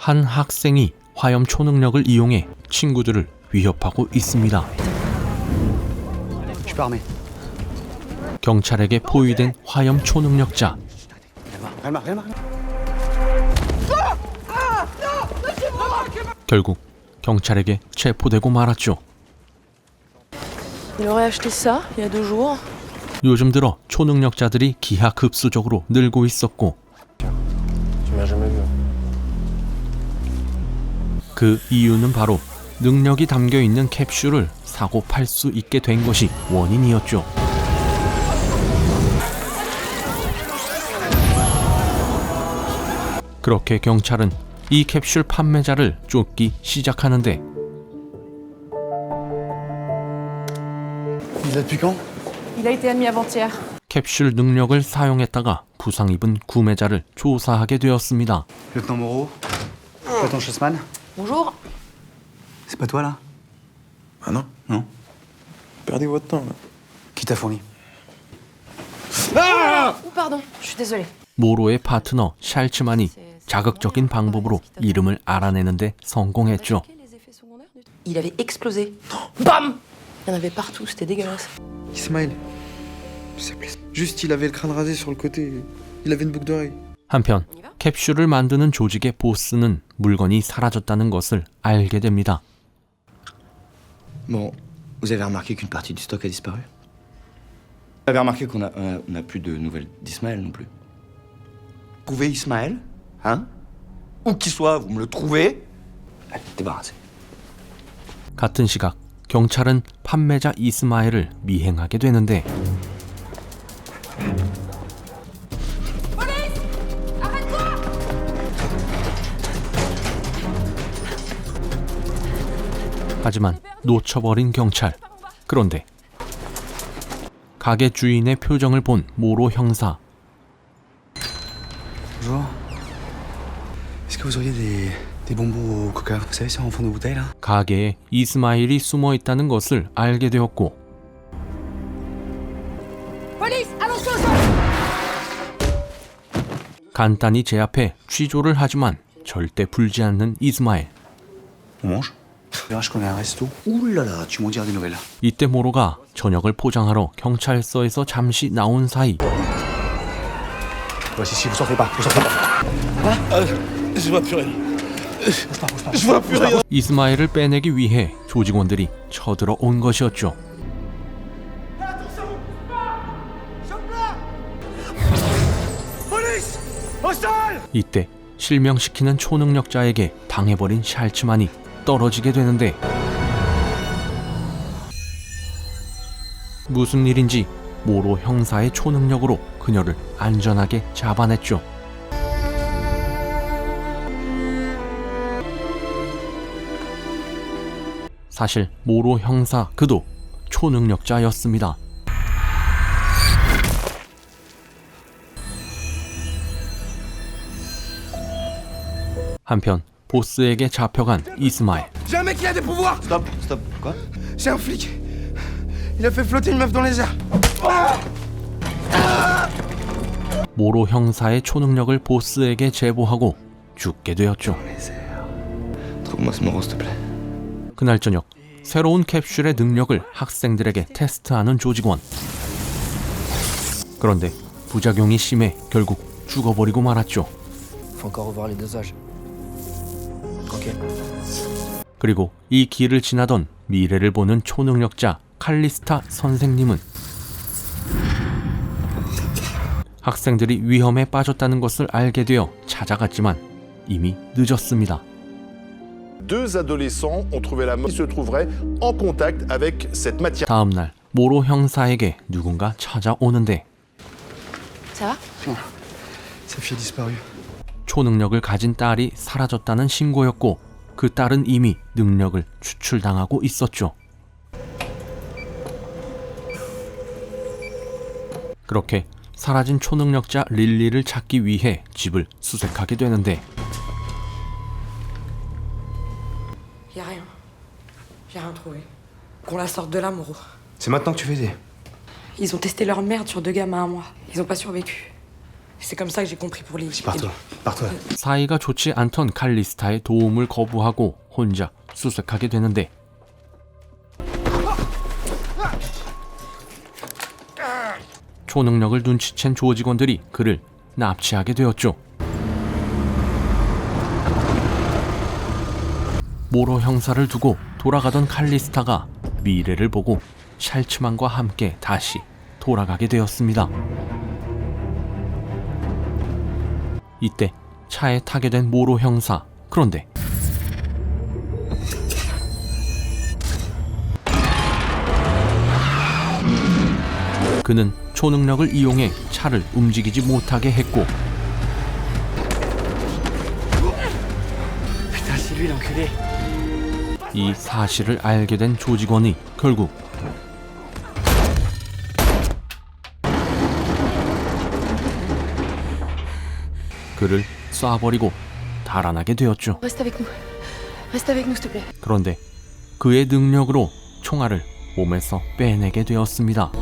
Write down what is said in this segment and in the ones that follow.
한 학생이 화염 초능력을 이용해 친구들을 위협하고 있습니다. Je peux armer. 경찰에게 포위된 화염 초능력자. Calme, calme. 결국 경찰에게 체포되고 말았죠. Il aurait acheté ça il y a 2 jours. 요즘 들어 초능력자들이 기하급수적으로 늘고 있었고 그 이유는 바로 능력이 담겨 있는 캡슐을 사고 팔 수 있게 된 것이 원인이었죠. 그렇게 경찰은 이 캡슐 판매자를 쫓기 시작하는데 Il est là depuis quand? Il a été admis avant-hier. 캡슐 능력을 사용했다가 부상 입은 구매자를 조사하게 되었습니다. Lieutenant Moreau. Lieutenant Schussmann. Bonjour. C'est pas toi là? Ah non, Non. perdez votre temps là. Qui t'a fourni? Oh, pardon, je suis désolée. 모로의 파트너 샬츠만이 자극적인 방법으로 이름을 알아내는데 성공했죠. Il avait explosé. Bam! Il y en avait partout, c'était dégueulasse. Ismaël. Il s'appelait. Juste, il avait le crâne rasé sur le côté. Il avait une boucle d'oreille. 한편 캡슐을 만드는 조직의 보스는 물건이 사라졌다는 것을 알게 됩니다. Bon, vous avez remarqué qu'une partie du stock a disparu? Vous avez remarqué qu'on a plus de nouvelles d'Ismaël non plus? Trouvez Ismaël, hein? Où qu'il soit, vous me le trouvez? Allez, débarrassez. 같은 시각 경찰은 판매자 이스마엘을 미행하게 되는데 하지만 놓쳐버린 경찰. 그런데 가게 주인의 표정을 본 모로 형사. Bonjour. Est-ce que vous auriez des bonbons au coca? Vous savez, c'est en fond de bouteille là? 가게에 이스마일이 숨어 있다는 것을 알게 되었고 간단히 제압해 취조를 하지만 절대 불지 않는 이스마일. On mange? Là, je connais un resto. Ouh là là, tu m'en diras des nouvelles. 이때 모로가 저녁을 포장하러 경찰서에서 잠시 나온 사이 Ouais, si, vous sortez pas, vous sortez pas. Je vois plus rien. Bouge pas, bouge pas. Je vois plus rien. 이스마일을 빼내기 위해 조직원들이 쳐들어온 것이었죠. 이때 실명시키는 초능력자에게 당해버린 샬츠만이 떨어지게 되는데 무슨 일인지 모로 형사의 초능력으로 그녀를 안전하게 잡아냈죠. 사실 모로 형사 그도 초능력자였습니다. 한편 보스에게 잡혀간 이스마일. J'ai un mec qui a des pouvoirs. Stop, stop, quoi? C'est un flic. Il a fait flotter une meuf dans les airs. 모로 형사의 초능력을 보스에게 제보하고 죽게 되었죠. Trouve-moi ce Moreau, s'il te plaît. 그날 저녁 새로운 캡슐의 능력을 학생들에게 테스트하는 조직원. 그런데 부작용이 심해 결국 죽어버리고 말았죠. Faut encore revoir les dosages. Ok. 그리고 이 길을 지나던 미래를 보는 초능력자 칼리스타 선생님은 학생들이 위험에 빠졌다는 것을 알게 되어 찾아갔지만 이미 늦었습니다. Deux adolescents ont trouvé la mort qui se trouverait en contact avec cette matière. 다음 날 모로 형사에게 누군가 찾아오는데 Ça va? Sa fille a disparu. 초능력을 가진 딸이 사라졌다는 신고였고 그 딸은 이미 능력을 추출당하고 있었죠. 그렇게 사라진 초능력자 릴리를 찾기 위해 집을 수색하게 되는데 Y a rien. J'ai rien trouvé. Qu'on la sorte de là, Moreau. C'est maintenant que tu fais des. Ils ont testé leur merde sur 2 gamins à moi. Ils ont pas survécu. C'est comme ça que j'ai compris pour Lily. Pars-toi, pars-toi. 사이가 좋지 않던 칼리스타의 도움을 거부하고 혼자 수색하게 되는데 초능력을 눈치챈 조직원들이 그를 납치하게 되었죠. 모로 형사를 두고 돌아가던 칼리스타가 미래를 보고 샬츠만과 함께 다시 돌아가게 되었습니다. 이때 차에 타게 된 모로 형사. 그런데 그는 초능력을 이용해 차를 움직이지 못하게 했고 이 사실을 알게 된 조직원이 결국 그를 쏴버리고 달아나게 되었죠. Reste avec nous. Reste avec nous, s'il te plaît. 그런데 그의 능력으로 총알을 몸에서 빼내게 되었습니다.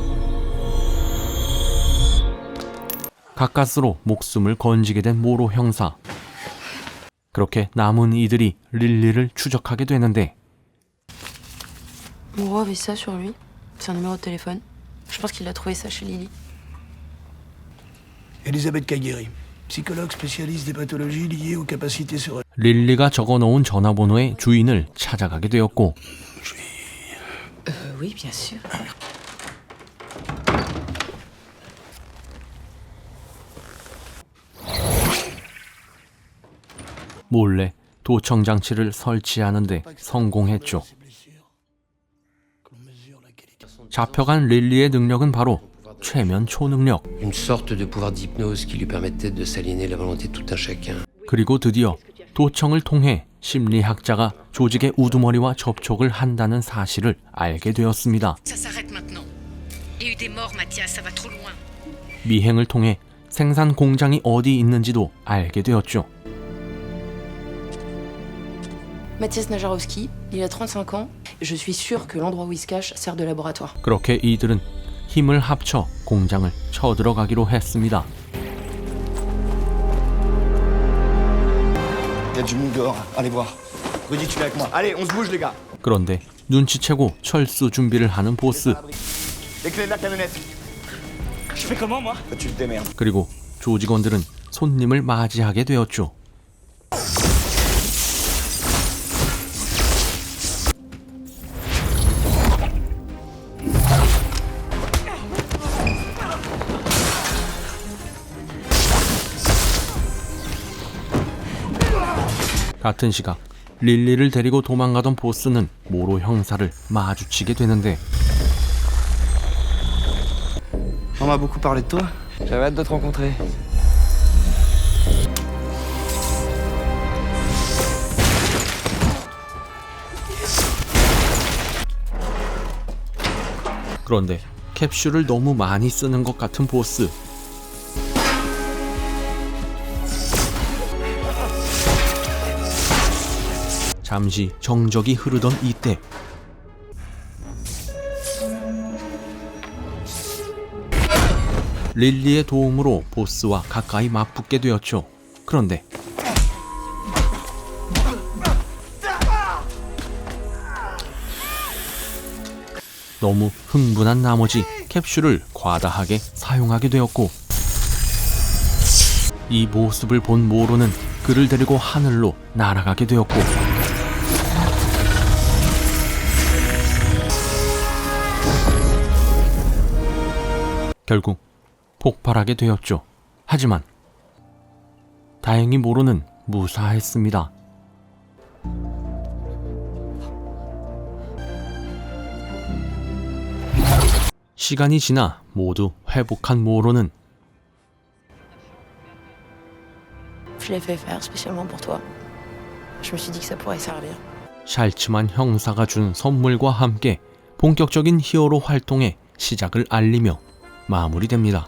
가까스로 목숨을 건지게 된 모로 형사. 그렇게 남은 이들이 릴리를 추적하게 되는데 Moreau avait ça sur lui. C'est un numéro de téléphone. Je pense qu'il a trouvé ça chez Lily. Elisabeth Kagueri, psychologue spécialiste des pathologies liées aux capacités cérébrales. 릴리가 적어놓은 전화번호의 주인을 찾아가게 되었고 Oui, bien sûr. 몰래 도청 장치를 설치하는데 성공했죠. 잡혀간 릴리의 능력은 바로 최면 초능력. Une sorte de pouvoir d'hypnose qui lui permettait de s'aliéner la volonté de tout un chacun. 그리고 드디어 도청을 통해 심리학자가 조직의 우두머리와 접촉을 한다는 사실을 알게 되었습니다. Ça s'arrête maintenant. Il y a eu des morts, Mathias, ça va trop loin. 미행을 통해 생산 공장이 어디 있는지도 알게 되었죠. Mathias Najarowski, il a 35 ans. Je suis sûre que l'endroit où il se cache sert de laboratoire. 그렇게 이들은 힘을 합쳐 공장을 쳐들어가기로 했습니다. Il y a du monde dehors, allez voir. Rudy, tu viens avec moi. Allez, on se bouge, les gars. 그런데 눈치채고 철수 준비를 하는 보스. Les clés de la camionnette. Je fais comment, moi? Tu te démerdes. 그리고 조직원들은 손님을 맞이하게 되었죠. 같은 시각 릴리를 데리고 도망가던 보스는 모로 형사를 마주치게 되는데 On m'a beaucoup parlé de toi. J'avais hâte de te rencontrer. 그런데 캡슐을 너무 많이 쓰는 것 같은 보스. 잠시 정적이 흐르던 이때 릴리의 도움으로 보스와 가까이 맞붙게 되었죠. 그런데 너무 흥분한 나머지 캡슐을 과다하게 사용하게 되었고 이 모습을 본 모로는 그를 데리고 하늘로 날아가게 되었고 결국 폭발하게 되었죠. 하지만 다행히 모로는 무사했습니다. 시간이 지나 모두 회복한 모로는 Je l'ai fait faire spécialement pour toi. Je me suis dit que ça pourrait servir. 샬츠만 형사가 준 선물과 함께 본격적인 히어로 활동의 시작을 알리며 마무리됩니다.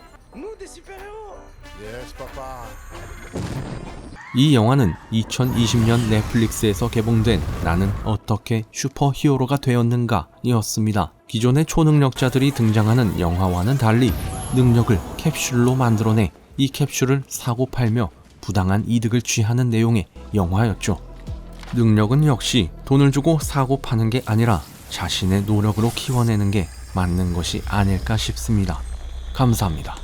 이 영화는 2020년 넷플릭스에서 개봉된 나는 어떻게 슈퍼히어로가 되었는가 이었습니다. 기존의 초능력자들이 등장하는 영화와는 달리 능력을 캡슐로 만들어내 이 캡슐을 사고 팔며 부당한 이득을 취하는 내용의 영화였죠. 능력은 역시 돈을 주고 사고 파는 게 아니라 자신의 노력으로 키워내는 게 맞는 것이 아닐까 싶습니다. 감사합니다.